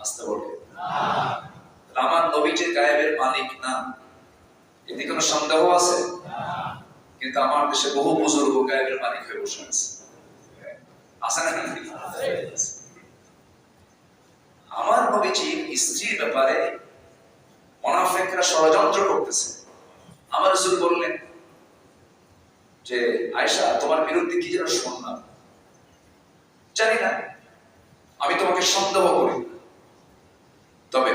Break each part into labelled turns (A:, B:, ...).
A: আসতে বলে আমার নবী যে গায়েবের মালিক না, এতে কোনো সন্দেহ আছে? কিন্তু আমার দেশে বহু বুজুর্গ গায়েবের মালিক হয়ে বসে আছে। আছে না? আমার নবীজির স্ত্রীর ব্যাপারে মুনাফিকরা ষড়যন্ত্র করতেছে। আমার রাসূল বললেন যে আয়েশা, তোমার বিরুদ্ধে কি যেন শুনলাম, জানি না, আমি তোমাকে সন্দেহ করি, তবে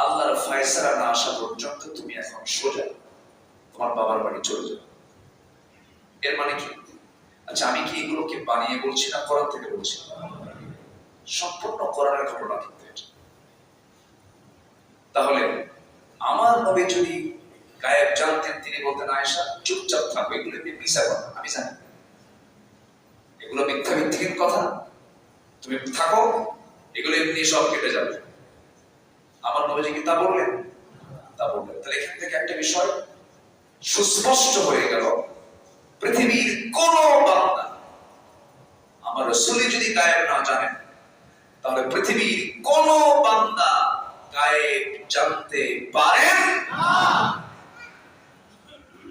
A: আল্লাহর ফয়সালা না আসা পর্যন্ত তুমি এখন সোজা তোমার বাবার বাড়ি চলে যাও। এর মানে কি? আচ্ছা, আমি কি এগুলোকে বানিয়ে বলছি না কোরআন থেকে বলছি? সম্পূর্ণ কোরআনের ঘটনা কিন্তু এটা। তাহলে আমার নবী যদি গায়েব জানতেন, তিনি বলতেন আয়েশা চুপচাপ থাকো, এগুলো মিথ্যা কথা, আমি জানি এগুলো মিথ্যা মিথ্যিক কথা, তুমি থাকো, এগুলো এমনি সব কেটে যাবে। আমার নবীজি কি তা বললেন? তা বললেন। তাহলে এখান থেকে একটা বিষয় সুস্পষ্ট হয়ে গেল, পৃথিবীর কোন বান্দা আমার রাসূলই যদি গায়েব না জানেন, তাহলে পৃথিবীর কোন বান্দা গায়েব জানতে পারেন না।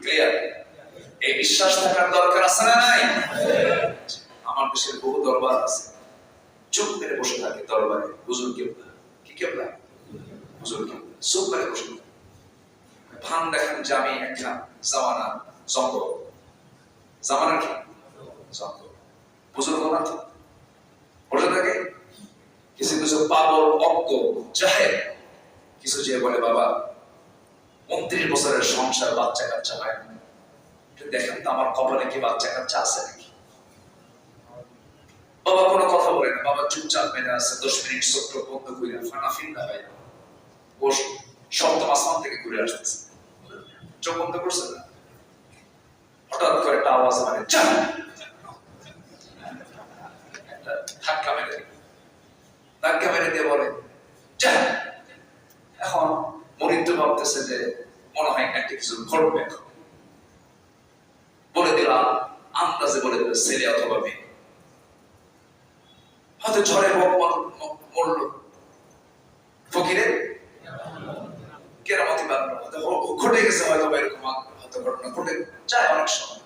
A: ক্লিয়ার? এই বিশ্বাস থাকার দরকার আছে না নাই? আমার দেশের বহু দরবার আছে, চুপ করে বসে থাকে দরবারে, হুজুর কিবলা, কি কিবলা? হুজুর কিবলা, চুপ করে বসে থাকে। ভান দেখেন জামি একটা জামানা জঙ্গল, জামানা কি জঙ্গল, বুজুর্গ না তো বসে থাকে। কিছু কিছু পাগল অজ্ঞ জাহেল কিছু যে বলে বাবা 29 বছরের সংসার, বাচ্চা কাচ্চা হয় না, দেখেন তো আমার কপালে কি বাচ্চা কাচ্চা আছে নাকি। বাবা কোনো কথা বলে না, বাবা চুপচাপ মেনে আছে। 10 মিনিট ছোট্ট বন্ধ করে ফানা ফিন্দা হয়, বস সপ্তম আসমান থেকে ঘুরে আসতেছে, চোখ বন্ধ করছে না, হঠাৎ করে একটা আওয়াজ, মানে একটা ধাক্কা মেরে দিয়ে বলে যা। এখন মরিদ তো ভাবতেছে যে মনে হয় একটা কিছু ঘটবে, বলে দিলাম, আন্দাজে বলে দিল ছেলে অথবা মেয়ে, হয়তো ঝড়ে মরল, ফকিরের কেরামতি বাঁধলো, ঘটে গেছে হয়তো, এরকম হয়তো ঘটনা ঘটে যায় অনেক সময়।